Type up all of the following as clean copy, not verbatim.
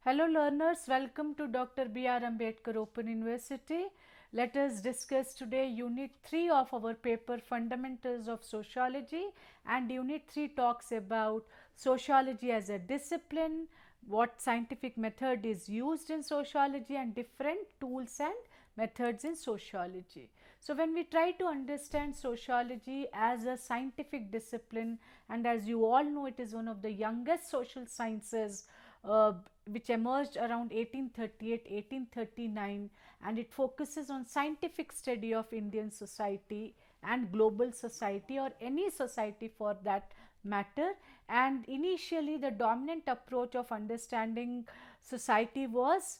Hello learners, welcome to Dr. B.R. Ambedkar Open University. Let us discuss today Unit 3 of our paper Fundamentals of Sociology, and Unit 3 talks about sociology as a discipline, what scientific method is used in sociology and different tools and methods in sociology. So when we try to understand sociology as a scientific discipline, and as you all know, it is one of the youngest social sciences uh, which emerged around 1838-1839, and it focuses on scientific study of Indian society and global society, or any society for that matter. And initially the dominant approach of understanding society was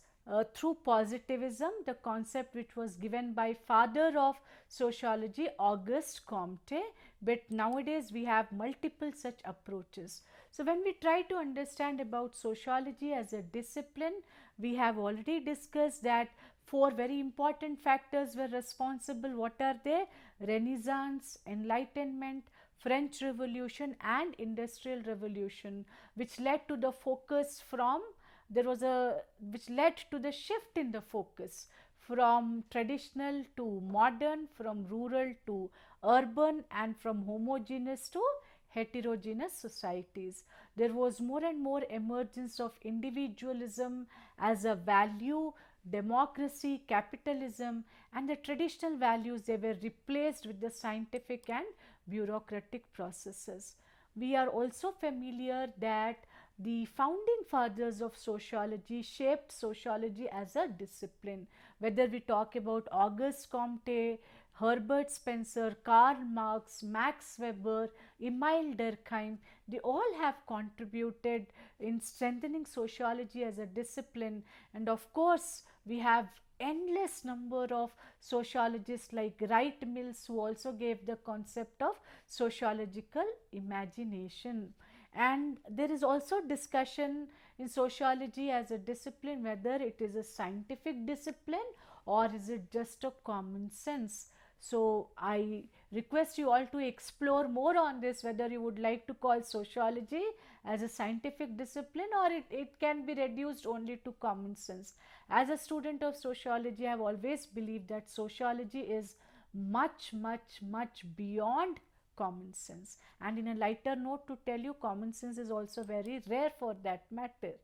through positivism, the concept which was given by father of sociology, Auguste Comte. But nowadays we have multiple such approaches. So when we try to understand about sociology as a discipline, we have already discussed that four very important factors were responsible. What are they? Renaissance, Enlightenment, French Revolution and Industrial Revolution, which led to the focus from which led to the shift in the focus from traditional to modern, from rural to urban, and from homogeneous to heterogeneous societies. There was more and more emergence of individualism as a value, democracy, capitalism, and the traditional values, they were replaced with the scientific and bureaucratic processes. We are also familiar that the founding fathers of sociology shaped sociology as a discipline. Whether we talk about Auguste Comte, Herbert Spencer, Karl Marx, Max Weber, Emile Durkheim, they all have contributed in strengthening sociology as a discipline. And of course, we have endless number of sociologists like Wright Mills, who also gave the concept of sociological imagination. And there is also discussion in sociology as a discipline whether it is a scientific discipline or is it just a common sense. So I request you all to explore more on this, whether you would like to call sociology as a scientific discipline, or it can be reduced only to common sense. As a student of sociology, I have always believed that sociology is much beyond common sense. And in a lighter note, to tell you, common sense is also very rare for that matter.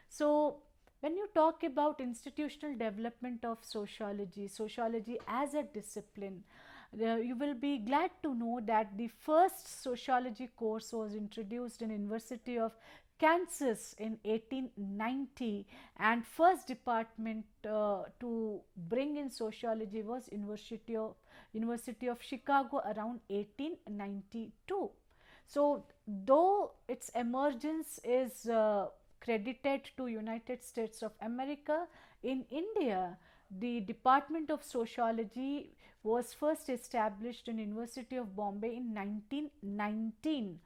So when you talk about institutional development of sociology, sociology as a discipline, you will be glad to know that the first sociology course was introduced in University of Kansas in 1890, and first department to bring in sociology was University of Chicago around 1892. So though its emergence is credited to United States of America, in India the Department of Sociology was first established in University of Bombay in 1919,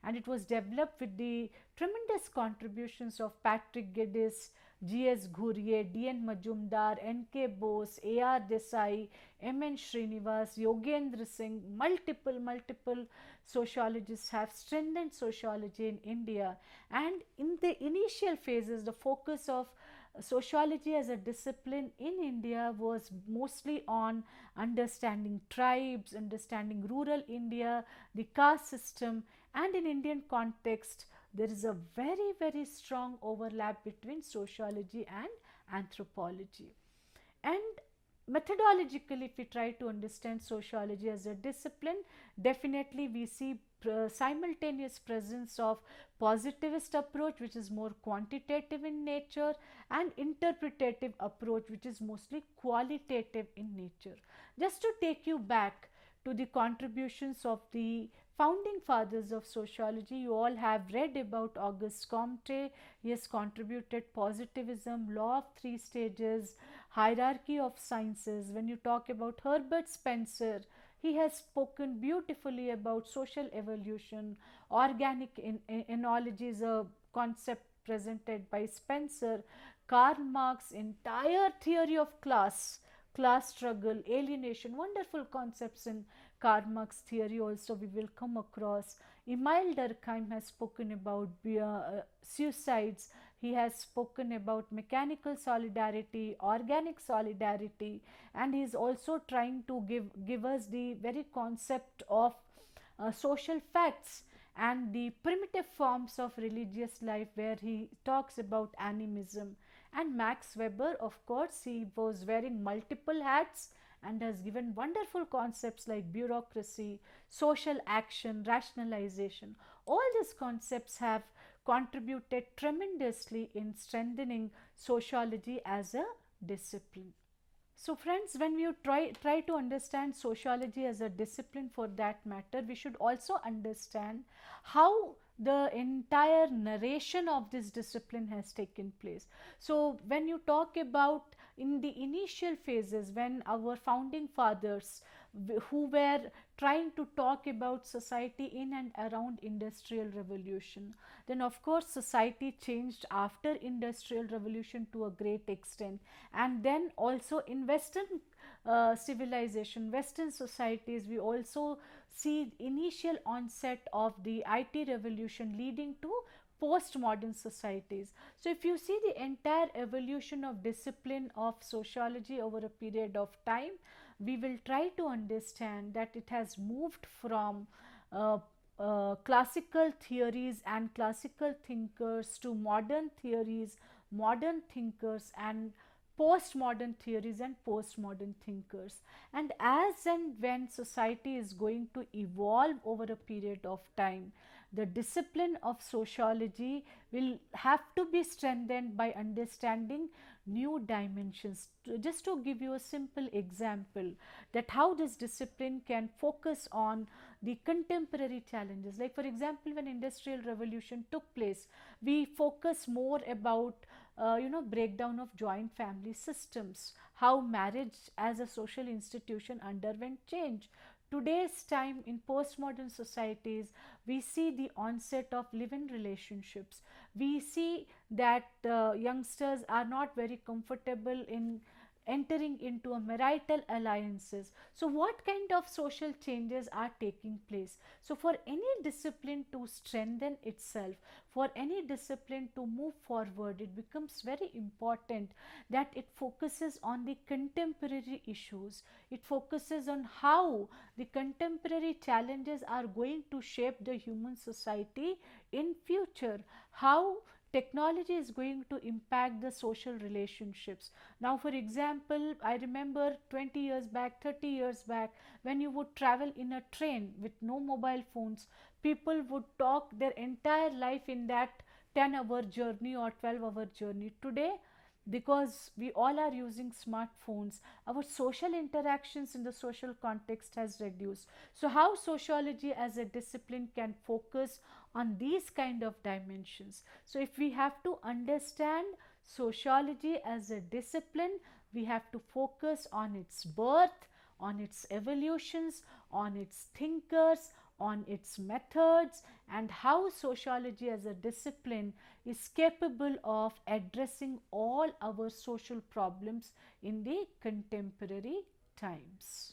and it was developed with the tremendous contributions of Patrick Geddes, G.S. Ghurye, D.N. Majumdar, N.K. Bose, A.R. Desai, M.N. Srinivas, Yogendra Singh. Multiple sociologists have strengthened sociology in India. And in the initial phases, the focus of sociology as a discipline in India was mostly on understanding tribes, understanding rural India, the caste system, and in Indian context there is a very strong overlap between sociology and anthropology. And methodologically, if we try to understand sociology as a discipline, definitely we see simultaneous presence of positivist approach, which is more quantitative in nature, and interpretative approach, which is mostly qualitative in nature. Just to take you back to the contributions of the founding fathers of sociology, you all have read about Auguste Comte. He has contributed positivism, law of three stages, hierarchy of sciences. When you talk about Herbert Spencer, he has spoken beautifully about social evolution. Organic enology is a concept presented by Spencer. Karl Marx entire theory of class struggle, alienation, wonderful concepts in Karl Marx theory also we will come across. Emile Durkheim has spoken about suicides. He has spoken about mechanical solidarity, organic solidarity, and he is also trying to give us the very concept of social facts and the primitive forms of religious life, where he talks about animism. And Max Weber, of course, he was wearing multiple hats and has given wonderful concepts like bureaucracy, social action, rationalization. All these concepts have contributed tremendously in strengthening sociology as a discipline. So friends, when we try to understand sociology as a discipline, for that matter, we should also understand how the entire narration of this discipline has taken place. So when you talk about in the initial phases, when our founding fathers who were trying to talk about society in and around industrial revolution, then of course society changed after industrial revolution to a great extent, and then also in western civilization, western societies, we also see initial onset of the IT revolution leading to postmodern societies. So if you see the entire evolution of discipline of sociology over a period of time, we will try to understand that it has moved from uh, classical theories and classical thinkers to modern theories, modern thinkers, and postmodern theories and postmodern thinkers. And as and when society is going to evolve over a period of time, the discipline of sociology will have to be strengthened by understanding new dimensions. Just to give you a simple example, that how this discipline can focus on the contemporary challenges. Like for example, when industrial revolution took place, we focus more about breakdown of joint family systems, how marriage as a social institution underwent change. Today's time in postmodern societies, we see the onset of live-in relationships. We see that youngsters are not very comfortable in entering into a marital alliances. So what kind of social changes are taking place? So for any discipline to strengthen itself, for any discipline to move forward, it becomes very important that it focuses on the contemporary issues. It focuses on how the contemporary challenges are going to shape the human society in future, how technology is going to impact the social relationships. Now for example, I remember 20 years back, 30 years back, when you would travel in a train with no mobile phones, people would talk their entire life in that 10-hour journey or 12-hour journey. Today, because we all are using smartphones, our social interactions in the social context has reduced. So how sociology as a discipline can focus on these kind of dimensions? So if we have to understand sociology as a discipline, we have to focus on its birth, on its evolutions, on its thinkers, on its methods, and how sociology as a discipline is capable of addressing all our social problems in the contemporary times.